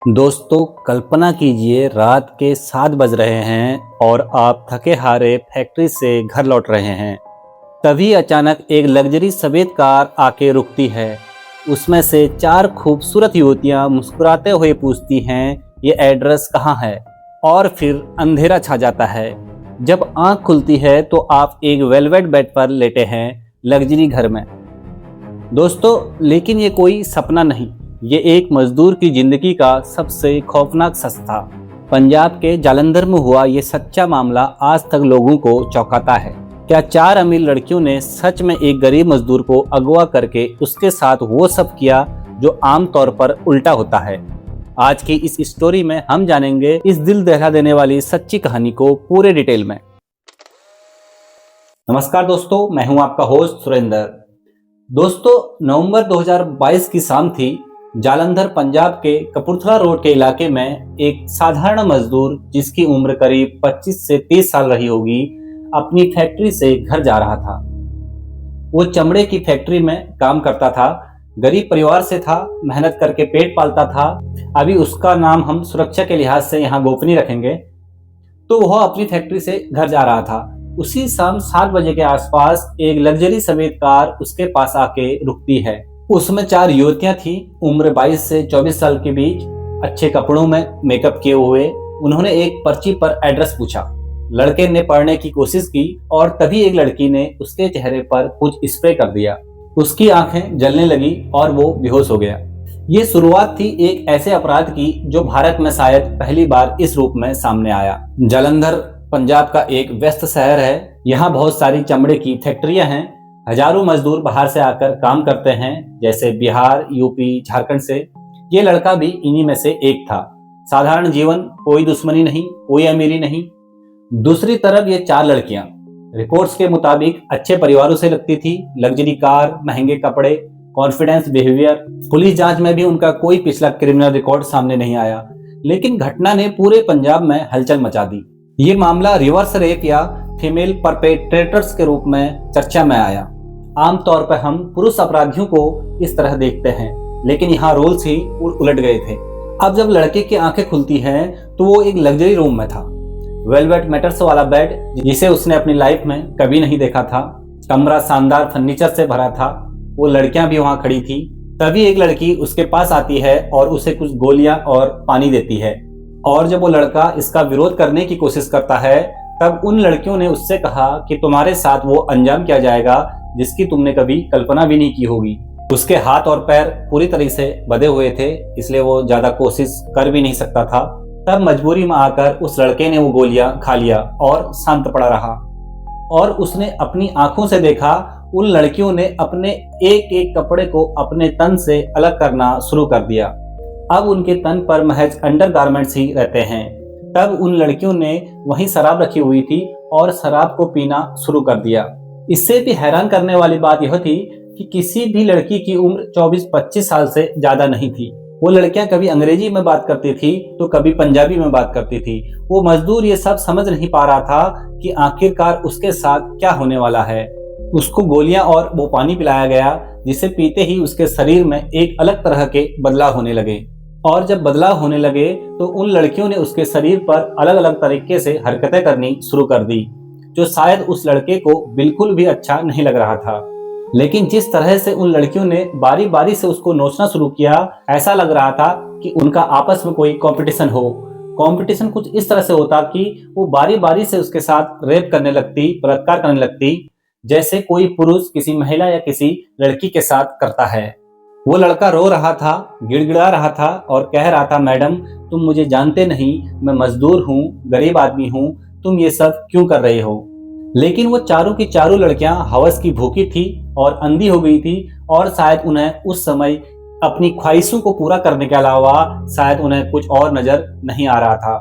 दोस्तों कल्पना कीजिए रात के 7 बज रहे हैं और आप थके हारे फैक्ट्री से घर लौट रहे हैं। तभी अचानक एक लग्जरी सफ़ेद कार आके रुकती है। उसमें से 4 खूबसूरत युवतियां मुस्कुराते हुए पूछती हैं, ये एड्रेस कहाँ है? और फिर अंधेरा छा जाता है। जब आंख खुलती है तो आप एक वेलवेट बेड पर लेटे हैं लग्जरी घर में। दोस्तों लेकिन ये कोई सपना नहीं, ये एक मजदूर की जिंदगी का सबसे खौफनाक सच था। पंजाब के जालंधर में हुआ ये सच्चा मामला आज तक लोगों को चौंकाता है। क्या 4 अमीर लड़कियों ने सच में एक गरीब मजदूर को अगवा करके उसके साथ वो सब किया जो आम तौर पर उल्टा होता है? आज की इस स्टोरी में हम जानेंगे इस दिल दहला देने वाली सच्ची कहानी को पूरे डिटेल में। नमस्कार दोस्तों, मैं हूं आपका होस्ट सुरेंद्र। दोस्तों नवंबर 2022 की शाम थी। जालंधर पंजाब के कपूरथला रोड के इलाके में एक साधारण मजदूर जिसकी उम्र करीब 25 से 30 साल रही होगी, अपनी फैक्ट्री से घर जा रहा था। वो चमड़े की फैक्ट्री में काम करता था, गरीब परिवार से था, मेहनत करके पेट पालता था। अभी उसका नाम हम सुरक्षा के लिहाज से यहाँ गोपनीय रखेंगे। तो वह अपनी फैक्ट्री से घर जा रहा था। उसी शाम 7 बजे के आसपास एक लग्जरी सफेद कार उसके पास आके रुकती है। उसमें 4 युवतियां थी, उम्र 22 से 24 साल के बीच, अच्छे कपड़ों में मेकअप किए हुए। उन्होंने एक पर्ची पर एड्रेस पूछा। लड़के ने पढ़ने की कोशिश की और तभी एक लड़की ने उसके चेहरे पर कुछ स्प्रे कर दिया। उसकी आंखें जलने लगी और वो बेहोश हो गया। ये शुरुआत थी एक ऐसे अपराध की जो भारत में शायद पहली बार इस रूप में सामने आया। जालंधर पंजाब का एक व्यस्त शहर है। यहाँ बहुत सारी चमड़े की फैक्ट्रियां हैं। हजारों मजदूर बाहर से आकर काम करते हैं, जैसे बिहार, यूपी, झारखंड से। ये लड़का भी इन्हीं में से एक था। साधारण जीवन, कोई दुश्मनी नहीं, कोई अमीरी नहीं। दूसरी तरफ ये 4 लड़कियां रिपोर्ट्स के मुताबिक अच्छे परिवारों से लगती थी। लग्जरी कार, महंगे कपड़े, कॉन्फिडेंस बिहेवियर। पुलिस जांच में भी उनका कोई पिछला क्रिमिनल रिकॉर्ड सामने नहीं आया। लेकिन घटना ने पूरे पंजाब में हलचल मचा दी। ये मामला रिवर्स रेप या फीमेल परपेट्रेटर्स के रूप में चर्चा में आया। आमतौर पर हम पुरुष अपराधियों को इस तरह देखते हैं, लेकिन यहाँ रोल्स ही उलट गए थे। अब जब लड़के की आंखें खुलती हैं तो वो एक लग्जरी रूम में था। वेलवेट मैटर्स वाला बेड, जिसे उसने अपनी लाइफ में कभी नहीं देखा था। कमरा शानदार फर्नीचर से भरा था। वो लड़कियां भी वहां खड़ी थी। तभी एक लड़की उसके पास आती है और उसे कुछ गोलियां और पानी देती है। और जब वो लड़का इसका विरोध करने की कोशिश करता है, तब उन लड़कियों ने उससे कहा कि तुम्हारे साथ वो अंजाम किया जाएगा जिसकी तुमने कभी कल्पना भी नहीं की होगी। उसके हाथ और पैर पूरी तरह से बंधे हुए थे, इसलिए वो ज्यादा कोशिश कर भी नहीं सकता था। तब मजबूरी में आकर उस लड़के ने वो गोलियां खा लिया और शांत पड़ा रहा। और उसने अपनी आंखों से देखा उन लड़कियों ने अपने एक एक कपड़े को अपने तन से अलग करना शुरू कर दिया। अब उनके तन पर महज अंडरगारमेंट्स ही रहते हैं। तब उन लड़कियों ने वहीं शराब रखी हुई थी और शराब को पीना शुरू कर दिया। इससे भी हैरान करने वाली बात यह थी कि किसी भी लड़की की उम्र 24-25 साल से ज्यादा नहीं थी। वो लड़कियां कभी अंग्रेजी में बात करती थी तो कभी पंजाबी में बात करती थी। वो मजदूर ये सब समझ नहीं पा रहा था कि आखिरकार उसके साथ क्या होने वाला है। उसको गोलियां और वो पानी पिलाया गया, जिसे पीते ही उसके शरीर में एक अलग तरह के बदलाव होने लगे। और जब बदलाव होने लगे तो उन लड़कियों ने उसके शरीर पर अलग अलग तरीके से हरकतें करनी शुरू कर दी, जो शायद उस लड़के को बिल्कुल भी अच्छा नहीं लग रहा था। लेकिन जिस तरह से उन लड़कियों ने बारी बारी से उसको नोचना शुरू किया, ऐसा लग रहा था कि उनका आपस में कोई कंपटीशन हो। कंपटीशन कुछ इस तरह से होता कि वो बारी बारी से उसके साथ रेप करने लगती, बलात्कार करने लगती, जैसे कोई पुरुष किसी महिला या किसी लड़की के साथ करता है। वो लड़का रो रहा था, गिड़गिड़ा रहा था और कह रहा था, मैडम तुम मुझे जानते नहीं, मैं मजदूर हूँ, गरीब आदमी हूँ, तुम ये सब क्यों कर रहे हो? लेकिन वो चारों की चारों लड़कियां हवस की भूखी थी और अंधी हो गई थी, और शायद उन्हें उस समय अपनी ख्वाहिशों को पूरा करने के अलावा शायद उन्हें कुछ और नजर नहीं आ रहा था।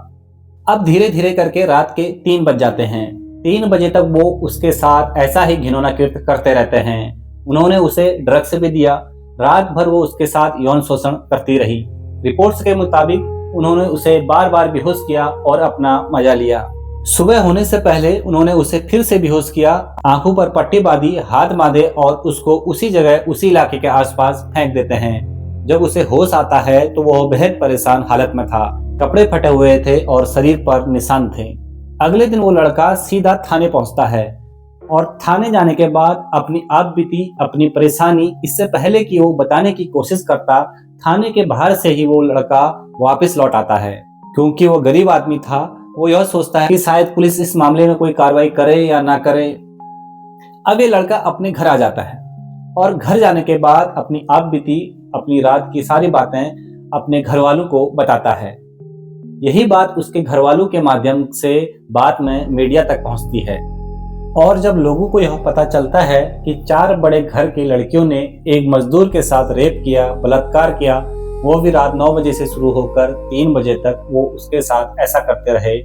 अब धीरे धीरे करके रात के 3 बज जाते हैं। 3 बजे तक वो उसके साथ ऐसा ही घिनौना कृत्य करते रहते हैं। उन्होंने उसे ड्रग्स भी दिया। रात भर वो उसके साथ यौन शोषण करती रही। रिपोर्ट्स के मुताबिक उन्होंने उसे बार बार बेहोश किया और अपना मजा लिया। सुबह होने से पहले उन्होंने उसे फिर से बेहोश किया, आंखों पर पट्टी बांधी, हाथ बांधे और उसको उसी जगह, उसी इलाके के आसपास फेंक देते हैं। जब उसे होश आता है तो वह बेहद परेशान हालत में था। कपड़े फटे हुए थे और शरीर पर निशान थे। अगले दिन वो लड़का सीधा थाने पहुंचता है और थाने जाने के बाद अपनी आपबीती, अपनी परेशानी इससे पहले कि वो बताने की कोशिश करता, थाने के बाहर से ही वो लड़का वापस लौट आता है। क्योंकि वो गरीब आदमी था, वो यह सोचता है कि शायद पुलिस इस मामले में कोई कार्रवाई करे या ना करे। अब ये लड़का अपने घर आ जाता है और घर जाने के बाद अपनी आपबीती, अपनी रात की सारी बातें अपने घर वालों को बताता है। यही बात उसके घर वालों के माध्यम से बाद में मीडिया तक पहुंचती है और जब लोगों को यह पता चलता है कि 4 बड़े घर की लड़कियों ने एक मजदूर के साथ रेप किया, बलात्कार किया, वो भी रात 9 बजे से शुरू होकर 3 बजे तक वो उसके साथ ऐसा करते रहे।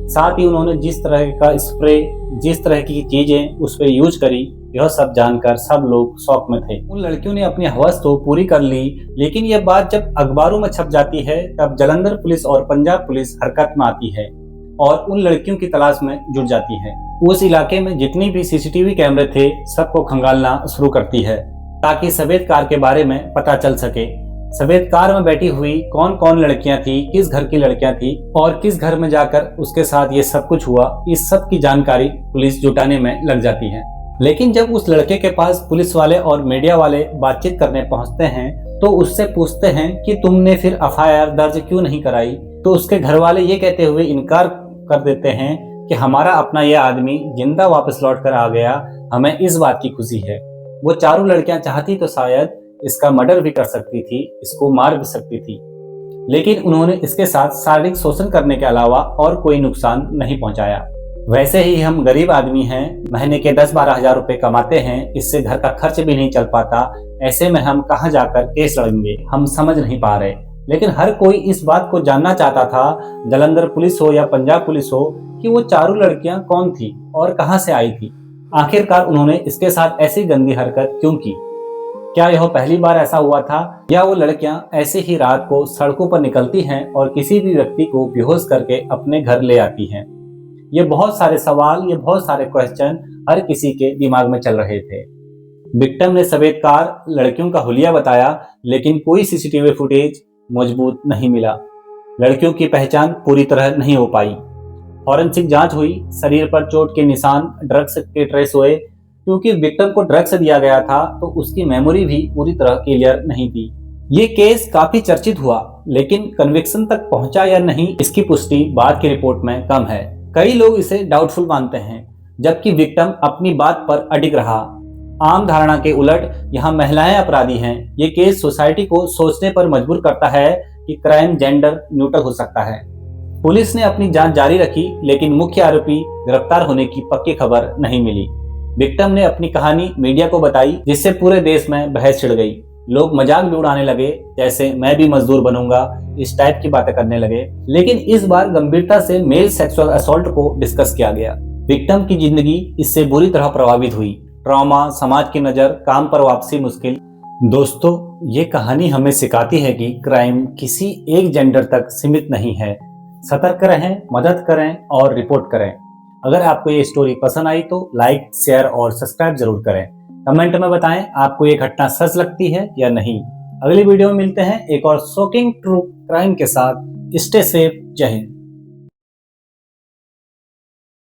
साथ ही उन्होंने जिस तरह का स्प्रे, जिस तरह की चीजें उस पर यूज करी, यह सब जानकर सब लोग शौक में थे। उन लड़कियों ने अपनी हवस तो पूरी कर ली, लेकिन यह बात जब अखबारों में छप जाती है तब जालंधर पुलिस और पंजाब पुलिस हरकत में आती है और उन लड़कियों की तलाश में जुट जाती है। उस इलाके में जितनी भी सीसीटीवी कैमरे थे सबको खंगालना शुरू करती है ताकि सफेद कार के बारे में पता चल सके। सफेद कार में बैठी हुई कौन कौन लड़कियां थी, किस घर की लड़कियां थी और किस घर में जाकर उसके साथ ये सब कुछ हुआ, इस सब की जानकारी पुलिस जुटाने में लग जाती है। लेकिन जब उस लड़के के पास पुलिस वाले और मीडिया वाले बातचीत करने पहुंचते हैं तो उससे पूछते हैं कि तुमने फिर एफआईआर दर्ज क्यों नहीं कराई, तो उसके घर वाले ये कहते हुए इनकार कर देते हैं कि हमारा अपना यह आदमी जिंदा वापस लौट कर आ गया, हमें इस बात की खुशी है। वो चारों लड़कियां चाहती तो शायद इसका मर्डर भी कर सकती थी, इसको मार भी सकती थी, लेकिन उन्होंने इसके साथ शारीरिक शोषण करने के अलावा और कोई नुकसान नहीं पहुंचाया। वैसे ही हम गरीब आदमी हैं, महीने के 10-12 हजार रुपए कमाते हैं, इससे घर का खर्च भी नहीं चल पाता, ऐसे में हम कहां जाकर केस लड़ेंगे, हम समझ नहीं पा रहे। लेकिन हर कोई इस बात को जानना चाहता था, जालंधर पुलिस हो या पंजाब पुलिस हो, कि वो चारों लड़कियां कौन थी और कहां से आई थी। आखिरकार उन्होंने इसके साथ ऐसी गंदी हरकत क्यों की? क्या यह पहली बार ऐसा हुआ था या वो लड़कियां ऐसे ही रात को सड़कों पर निकलती हैं और किसी भी व्यक्ति को बेहोश करके अपने घर ले आती हैं? ये बहुत सारे सवाल, ये बहुत सारे क्वेश्चन हर किसी के दिमाग में चल रहे थे। विक्टिम ने सफेद कार, लड़कियों का हुलिया बताया, लेकिन कोई सीसीटीवी फुटेज मजबूत नहीं मिला। लड़कियों की पहचान पूरी तरह नहीं हो पाई। फॉरेंसिक जांच हुई, शरीर पर चोट के निशान, ड्रग्स के ट्रेस हुए। क्योंकि विक्टिम को ड्रग्स दिया गया था तो उसकी मेमोरी भी पूरी तरह क्लियर नहीं थी। ये केस काफी चर्चित हुआ, लेकिन कन्विक्शन तक पहुंचा या नहीं इसकी पुष्टि बाद की रिपोर्ट में कम है। कई लोग इसे डाउटफुल मानते हैं, जबकि विक्टिम अपनी बात पर अडिग रहा। आम धारणा के उलट यहाँ महिलाएं अपराधी हैं। ये केस सोसाइटी को सोचने पर मजबूर करता है कि क्राइम जेंडर न्यूट्रल हो सकता है। पुलिस ने अपनी जांच जारी रखी, लेकिन मुख्य आरोपी गिरफ्तार होने की पक्की खबर नहीं मिली। विक्टिम ने अपनी कहानी मीडिया को बताई, जिससे पूरे देश में बहस छिड़ गई। लोग मजाक भी उड़ाने लगे, जैसे मैं भी मजदूर बनूंगा, इस टाइप की बातें करने लगे। लेकिन इस बार गंभीरता से मेल सेक्सुअल असॉल्ट को डिस्कस किया गया। विक्टिम की जिंदगी इससे बुरी तरह प्रभावित हुई। ट्रॉमा, समाज की नजर, काम पर वापसी मुश्किल। दोस्तों, ये कहानी हमें सिखाती है कि क्राइम किसी एक जेंडर तक सीमित नहीं है। सतर्क रहें, मदद करें और रिपोर्ट करें। अगर आपको ये स्टोरी पसंद आई तो लाइक, शेयर और सब्सक्राइब जरूर करें। कमेंट में बताएं आपको ये घटना सच लगती है या नहीं। अगली वीडियो में मिलते हैं एक और शॉकिंग ट्रू क्राइम के साथ। Stay safe. जय हिंद।